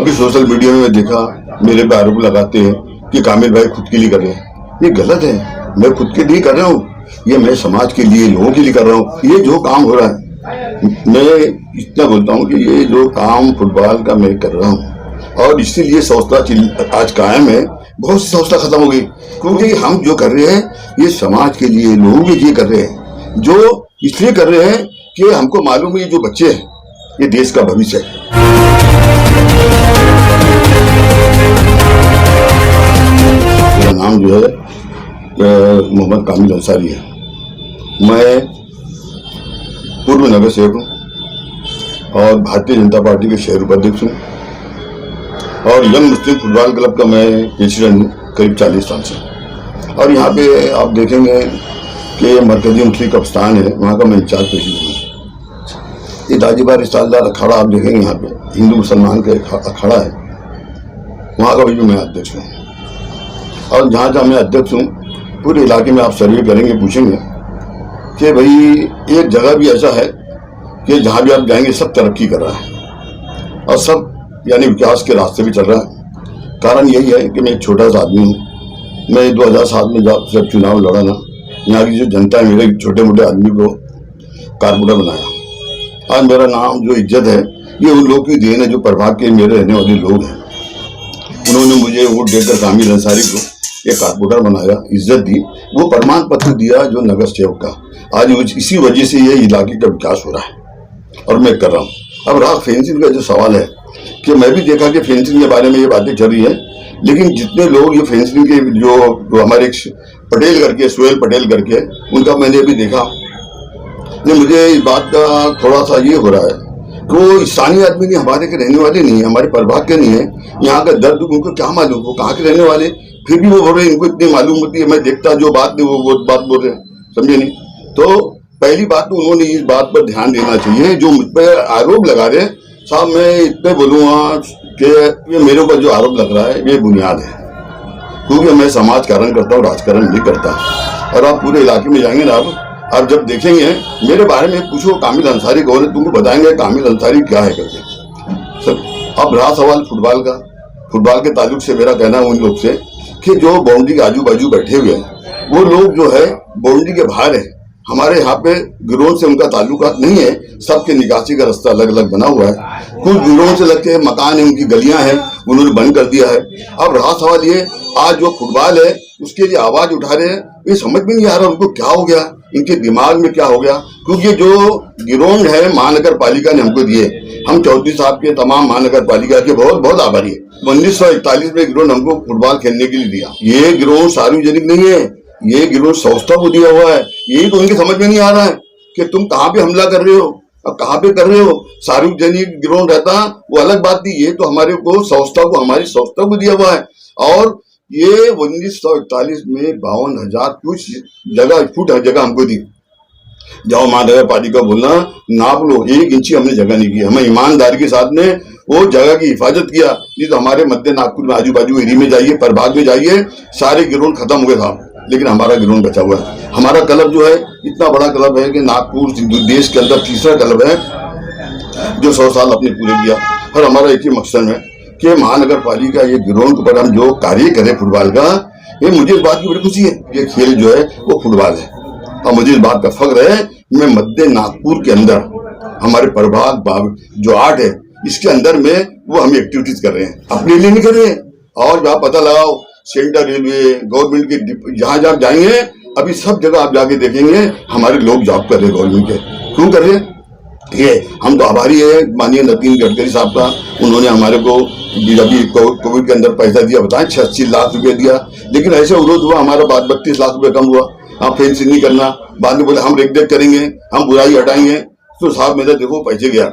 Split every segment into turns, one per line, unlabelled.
अभी social media में देखा, मेरे पे आरोप लगाते हैं कि कामिल भाई खुद के लिए कर रहे हैं। ये गलत है। मैं खुद के लिए कर रहा हूँ, ये मैं समाज के लिए, लोगों के लिए कर रहा हूँ। ये जो काम हो रहा है, मैं इतना बोलता हूँ कि ये जो काम फुटबॉल का मैं कर रहा हूँ, और इसीलिए संस्था आज कायम है। बहुत सी संस्था खत्म हो गई, क्योंकि हम जो कर रहे हैं ये समाज के लिए, लोगों के लिए कर रहे हैं। जो इसलिए कर रहे हैं कि हमको मालूम है ये जो बच्चे हैं ये देश का भविष्य है। मेरा नाम जो है मोहम्मद कामिल अंसारी है। मैं पूर्व नगर सेवक हूँ और भारतीय जनता पार्टी के शहर उपाध्यक्ष हूँ, और यंग मुस्लिम फुटबॉल क्लब का मैं प्रेसिडेंट हूँ करीब 40 साल से। और यहाँ पे आप देखेंगे कि मरकजी मुस्लिम कब्रिस्तान है, वहाँ का मैं इंचार्ज प्रेसिडेंट हूँ। ये दाजीबार सालदार अखाड़ा आप देखेंगे, यहाँ पे हिंदू मुसलमान का अखाड़ा है, वहाँ का भी मैं अध्यक्ष हूँ। और जहाँ जहाँ मैं अध्यक्ष हूँ, पूरे इलाके में आप सर्वे करेंगे, पूछेंगे कि भाई एक जगह भी ऐसा है कि जहाँ भी आप जाएंगे सब तरक्की कर रहा है और सब यानी विकास के रास्ते भी चल रहा है। कारण यही है कि मैं एक छोटा सा आदमी हूँ। मैं 2007 में जब चुनाव लड़ा ना, यहाँ की जो जनता है मेरे छोटे मोटे आदमी को कारपोरेटर बनाया। आज मेरा नाम जो इज्जत है ये उन लोगों की देन है जो प्रभाग के मेरे रहने वाले लोग हैं। उन्होंने मुझे वोट देकर कामिल अंसारी को एक कारपोरेटर बनाया, इज्जत दी, वो प्रमाण पत्र दिया जो नगर सेवक का। आज इसी वजह से ये इलाके का विकास हो रहा है और मैं कर रहा हूँ। अब रहा फेंसिंग का जो सवाल है कि मैं भी देखा कि फेंसिंग के बारे में ये बातें चल रही है, लेकिन जितने लोग ये फेंसिंग के जो हमारे पटेल करके, सोहेल पटेल करके, उनका मैंने अभी देखा, ये मुझे इस बात का थोड़ा सा ये हो रहा है कि वो स्थानीय आदमी नहीं, हमारे के रहने वाले नहीं है, हमारे प्रभाग के नहीं है। यहाँ का दर्द उनको क्या मालूम, वो कहाँ के रहने वाले, फिर भी वो बोल रहे इनको इतनी मालूम होती है। मैं देखता जो बात नहीं वो बात बोल रहे, समझे नहीं। तो पहली बात तो उन्होंने इस बात पर ध्यान देना चाहिए। जो मुझ पर आरोप लगा रहे साहब, मैं इतने बोलूँगा कि ये मेरे ऊपर जो आरोप लग रहा है ये बुनियाद है, क्योंकि मैं समाज कारण करता हूँ, राजकारण नहीं करता। और आप पूरे इलाके में जाएंगे ना, आप जब देखेंगे मेरे बारे में पूछो कामिल अंसारी कौन है, तुमको बताएंगे कामिल अंसारी क्या है करके सब। अब रहा सवाल फुटबॉल का, फुटबॉल के ताल्लुक से मेरा कहना है उन लोग से कि जो बाउंड्री के आजू बाजू बैठे हुए हैं वो लोग जो है बाउंड्री के बाहर है। हमारे यहाँ पे ग्राउंड से उनका ताल्लुकात नहीं है, सबके निकासी का रास्ता अलग अलग बना हुआ है। कुछ ग्राउंड से लगते मकान है, उनकी गलियां हैं, उन्होंने बंद कर दिया है। अब रहा सवाल ये, आज जो फुटबॉल है उसके लिए आवाज उठा रहे हैं, ये समझ में नहीं आ रहा उनको क्या हो गया, इनके दिमाग में क्या हो गया। क्योंकि जो ग्राउंड है महानगर पालिका ने हमको दिए, हम चौधरी साहब के तमाम महानगर पालिका के बहुत बहुत आभारी है। 1941 में ग्राउंड हमको फुटबॉल खेलने के लिए दिया। ये ग्राउंड सार्वजनिक नहीं है, ये ग्राउंड संस्था को दिया हुआ है। यही तो उनके समझ में नहीं आ रहा है कि तुम कहाँ पे हमला कर रहे हो, अब कहाँ पे कर रहे हो। सार्वजनिक ग्राउंड रहता वो अलग बात थी, ये तो हमारे को संस्था को, हमारी संस्था को दिया हुआ है। और ये 1941 में 52,000 कुछ जगह फुट जगह हमको दी। जाओ महानगर पालिका बोलना नाप लो, 1 इंची हमने जगह नहीं की। हमें ईमानदारी के साथ में वो जगह की हिफाजत किया। नहीं तो हमारे मध्य नागपुर में आजू बाजू एरिया में जाइए, प्रभाग में जाइए, सारे ग्राउंड खत्म हो गए था, लेकिन हमारा ग्राउंड बचा हुआ है। हमारा क्लब जो है इतना बड़ा क्लब है कि नागपुर देश के अंदर तीसरा क्लब है जो 100 साल अपने पूरे किया। और हमारा एक ही मकसद है कि महानगर पालिका ये ग्राउंड पर हम जो कार्य करें फुटबॉल का, ये मुझे इस बात की बड़ी खुशी है। ये खेल जो है वो फुटबॉल है और मुझे इस बात का फख्र है। मैं मध्य नागपुर के अंदर हमारे प्रभाग जो 8 है इसके अंदर में वो हम एक्टिविटीज कर रहे हैं, अपने लिए नहीं कर रहे हैं। और जहाँ पता लगाओ सेंट्रल रेलवे, गवर्नमेंट के जहाँ जहाँ जाएंगे, अभी सब जगह आप जाके देखेंगे हमारे लोग जॉब कर रहे हैं गवर्नमेंट के। क्यों कर रहे हैं? ये हम तो आभारी है माननीय नितिन गडकरी साहब का। उन्होंने हमारे को अभी कोविड के अंदर पैसा दिया, बताएं 86 लाख रुपए दिया, लेकिन ऐसे विरोध हुआ, हमारा बात 32 लाख रुपए कम हुआ। आप फेंसिंग नहीं करना, बाद में बोले हम रेख देख करेंगे, हम बुराई हटाएंगे। तो साहब मेरा देखो पैसे गया।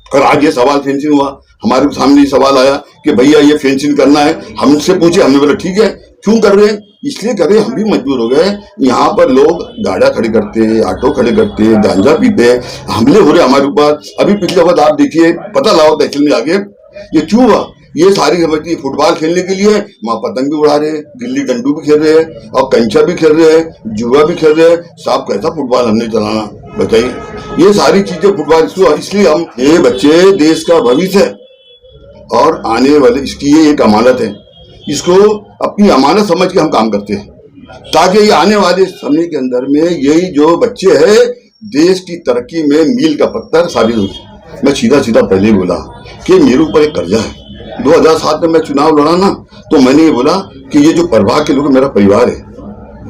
और आज ये सवाल फेंसिंग हुआ, हमारे सामने सवाल आया कि भैया ये फेंसिंग करना है, हमसे पूछे, हमने बोला ठीक है। क्यों कर रहे हैं? इसलिए कर रहे हैं, हम भी मजबूर हो गए। यहाँ पर लोग गाड़ियां खड़ी करते, ऑटो खड़े करते, गांजा पीते, हमले हो रहे हमारे ऊपर। अभी पिछले वक्त आप देखिए, पता लगाओ तहसील में आगे, ये क्यों हुआ? ये सारी समझती फुटबॉल खेलने के लिए वहां पतंग भी उड़ा रहे, गिल्ली डंडू भी खेल रहे हैं और कंचा भी खेल रहे हैं, जुआ भी खेल रहे हैं। साहब कैसा फुटबॉल हमने चलाना बताइए? ये सारी चीजें फुटबॉल, इसलिए हम ये बच्चे देश का भविष्य है और आने वाले इसकी ये एक अमानत है, इसको अपनी अमानत समझ के हम काम करते हैं, ताकि ये आने वाले समय के अंदर में यही जो बच्चे हैं देश की तरक्की में मील का पत्थर साबित हो। मैं सीधा सीधा पहले ही बोला कि मेरे ऊपर एक कर्जा है। 2007 में मैं चुनाव लड़ा ना, तो मैंने ये बोला कि ये जो प्रभाग के लोग मेरा परिवार है,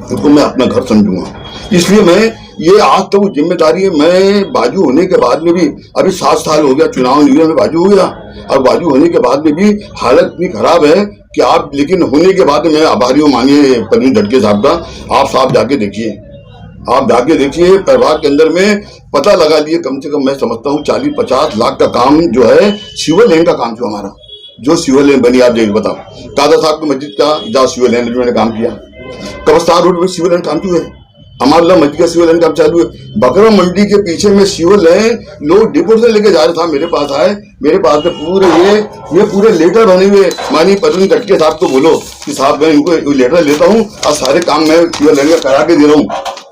उसको मैं अपना घर समझूंगा। इसलिए मैं ये आज तो जिम्मेदारी है, मैं बाजू होने के बाद में भी, अभी 7 साल हो गया चुनाव नहीं हुआ, मैं बाजू हो गया, और बाजू होने के बाद में भी हालत इतनी खराब है कि आप, लेकिन होने के बाद मैं आभारी हूँ मानिए परवीन दटके साहब का। आप साहब जाके देखिए, आप जाके देखिए प्रभाग के अंदर में पता लगा लिए, कम से कम मैं समझता हूँ 40-50 लाख का काम जो है सिविल लाइन का काम जो हमारा, जो सिविल लाइन बनी, आप देख बताओ कादा साहब की मस्जिद का जहाँ सिविल लाइन मैंने काम किया, कब्रस्तान रोड में सिविल लाइन काम क्यों है, हमारा मस्जिद का सिविल लाइन काम चालू है, बकरा मंडी के पीछे में सिविल लाइन लोग डिपो से लेके जा रहे था, मेरे पास आए, मेरे पास में पूरे ये पूरे लेटर बने हुए, मानी परवीन दटके साहब को बोलो कि साहब मैं इनको लेटर लेता हूँ और सारे काम मैं सिविल लाइन का करा के दे रहा हूँ।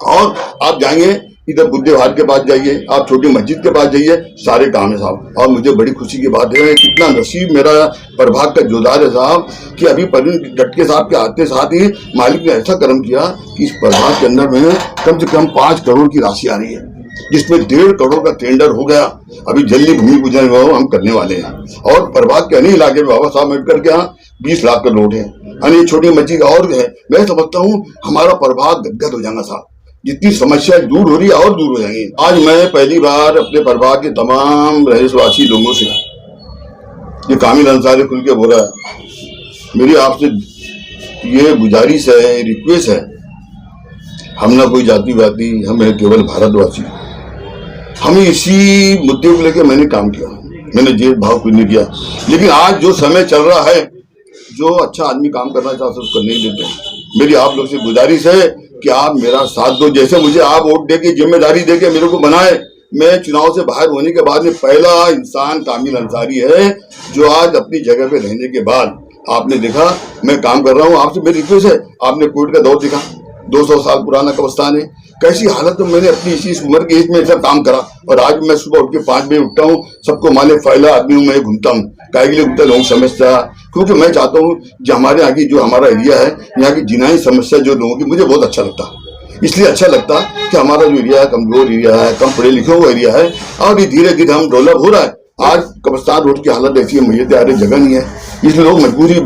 और आप जाएंगे इधर बुद्धे घाट के पास जाइए, आप छोटी मस्जिद के पास जाइए, सारे काम है साहब। और मुझे बड़ी खुशी की बात है, कितना नसीब मेरा प्रभाग का जोदार है साहब कि अभी परवीन दटके साहब के आते साथ ही मालिक ने ऐसा कर्म किया कि इस प्रभाग के अंदर में कम से कम 5 करोड़ की राशि आ रही है, जिसमें 1.5 करोड़ का टेंडर हो गया। अभी जल्दी भूमि पूजन हम करने वाले हैं। और प्रभाग के अन्य इलाके में बाबा साहब अम्बेडकर के यहाँ 20 लाख का लोड है, अन्य छोटी मस्जिद और है। मैं समझता हूँ हमारा प्रभाग गदगद हो जाएगा साहब, जितनी समस्याएं दूर हो रही है और दूर हो जाएंगी। आज मैं पहली बार अपने प्रभाग के तमाम रहस्यवासी लोगों से ये कामिल अंसारी खुल के बोला है, मेरी आपसे ये गुजारिश है, रिक्वेस्ट है, हम ना कोई जाति वाती, हम है केवल भारतवासी। हमें इसी मुद्दे को लेकर मैंने काम किया, मैंने जेल भाव कुछ नहीं किया। लेकिन आज जो समय चल रहा है, जो अच्छा आदमी काम करना चाहता है उसको नहीं देते। मेरी आप लोग से गुजारिश है कि आप मेरा साथ दो, जैसे मुझे आप वोट देके जिम्मेदारी देके मेरे को बनाए। मैं चुनाव से बाहर होने के बाद में पहला इंसान कामिल अंसारी है जो आज अपनी जगह पे रहने के बाद आपने देखा मैं काम कर रहा हूँ। आपसे मेरी रिक्वेस्ट है, आपने कोर्ट का दौर देखा, 200 साल पुराना कब्रिस्तान है, कैसी हालत में मैंने अपनी इसी उम्र के एज में ऐसा काम करा। और आज मैं सुबह उठ के 5 बजे उठता हूँ, सबको माले फैला आदमी हूँ, मैं घूमता हूँ, काय के लिए घूमता लोग समझता, क्योंकि मैं चाहता हूँ जो हमारे यहाँ की जो हमारा एरिया है, यहाँ की जिनाई समस्या जो लोगों की, मुझे बहुत अच्छा लगता। इसलिए अच्छा लगता कि हमारा जो एरिया है कमजोर एरिया है, कम पढ़े लिखे हुआ एरिया है, और ये धीरे धीरे हम डेवलप हो रहा है। आज कब्रिस्तान रोड की हालत ऐसी है, मैयतें आ रही, जगह नहीं है, इसलिए लोग मजबूरी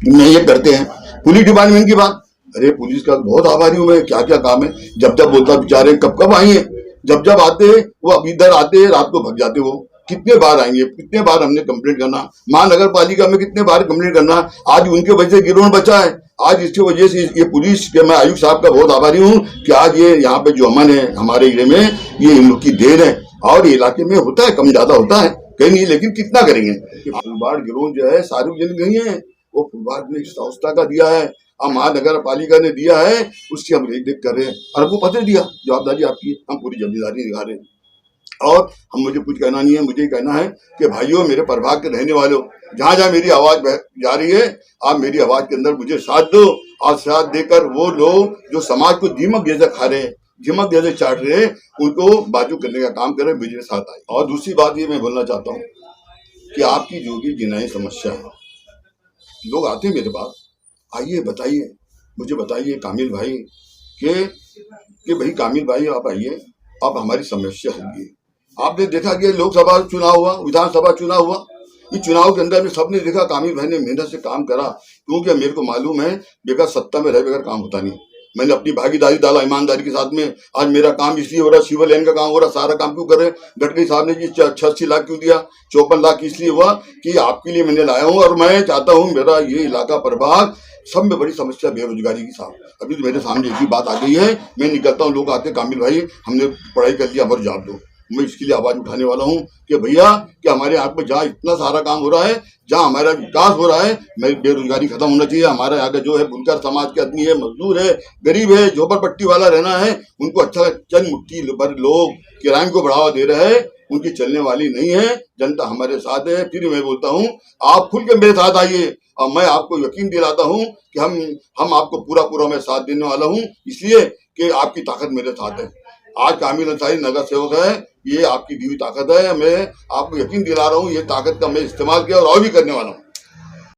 में ये करते हैं। पुलिस डिपार्टमेंट की बात, अरे पुलिस का बहुत आभारी हूँ मैं, क्या क्या काम है, जब जब बोलता बेचारे कब कब आई है, जब जब आते वो अब इधर आते रात को भग जाते, वो कितने बार आएंगे, कितने बार हमने कंप्लेंट करना, महानगर पालिका में कितने बार कंप्लेंट करना। आज उनके वजह से गिरोह बचा है, आज इसकी वजह से ये पुलिस के मैं आयुक्त साहब का बहुत आभारी हूँ कि आज ये यहाँ पे जो अमन है हमारे एरिया में, ये इन लोग की देन है। और इलाके में होता है, कम ज्यादा होता है कहीं नहीं, लेकिन कितना करेंगे। फुलबाड़ गिरोह जो है सार्वजनिक नहीं है, वो फुलबाड़ ने संस्था का दिया है, महानगर पालिका ने दिया है, उसकी हम देख कर रहे हैं और हमको पत्र दिया, जवाबदारी आपकी, हम पूरी जिम्मेदारी निभा रहे हैं। और हम, मुझे कुछ कहना नहीं है, मुझे कहना है कि भाइयों, मेरे प्रभाग के रहने वालों, जहां जहां मेरी आवाज जा रही है, आप मेरी आवाज के अंदर मुझे साथ दो। और साथ देकर वो लोग जो समाज को दीमक जैसे खा रहे हैं, दीमक जैसे चाट रहे हैं, उनको बाजू करने का काम करें, मेरे साथ आए। और दूसरी बात ये मैं बोलना चाहता हूँ कि आपकी जो भी जिनाई समस्या है, लोग आते हैं मेरे पास, आइए बताइए, मुझे बताइए कामिल भाई कि भाई कामिल भाई आप आइए, आप हमारी समस्या होगी। आपने देखा कि लोकसभा चुनाव हुआ, विधानसभा चुनाव हुआ, इस चुनाव के अंदर में सबने देखा कामिल भाई ने मेहनत से काम करा, क्योंकि मेरे को मालूम है बेकार सत्ता में रहे बगैर काम होता नहीं। मैंने अपनी भागीदारी डाला ईमानदारी के साथ में। आज मेरा काम इसलिए हो रहा, सिविल लाइन का काम हो रहा, सारा काम क्यों कर रहे हैं? गडकरी साहब ने जी 86 लाख क्यों दिया, 54 लाख इसलिए हुआ कि आपके लिए मैंने लाया हूँ। और मैं चाहता हूँ मेरा ये इलाका प्रभाग, सब में बड़ी समस्या बेरोजगारी की साहब, अभी तो मेरे सामने एक ही बात आ गई है, मैं निकलता हूँ, लोग आते कामिल भाई हमने पढ़ाई कर लिया, हमारे जॉब दो। मैं इसके लिए आवाज उठाने वाला हूँ कि भैया कि हमारे यहाँ पे जहाँ इतना सारा काम हो रहा है, जहाँ हमारा विकास हो रहा है, बेरोजगारी खत्म होना चाहिए। हमारे यहाँ का जो है बुनकर समाज के आदमी है, मजदूर है, गरीब है, झोपड़पट्टी वाला रहना है, उनको अच्छा चंद मुट्ठी भर लोग किराए को बढ़ावा दे रहे हैं, उनकी चलने वाली नहीं है। जनता हमारे साथ है। फिर मैं बोलता हूँ आप खुल के मेरे साथ आइए, और मैं आपको यकीन दिलाता हूँ कि हम आपको पूरा मैं साथ देने वाला हूँ, इसलिए कि आपकी ताकत मेरे साथ है। आज कामिल अंसारी नगर सेवक है, ये आपकी दी हुई ताकत है। मैं आपको यकीन दिला रहा हूँ, ये ताकत का मैं इस्तेमाल किया और भी करने वाला हूँ।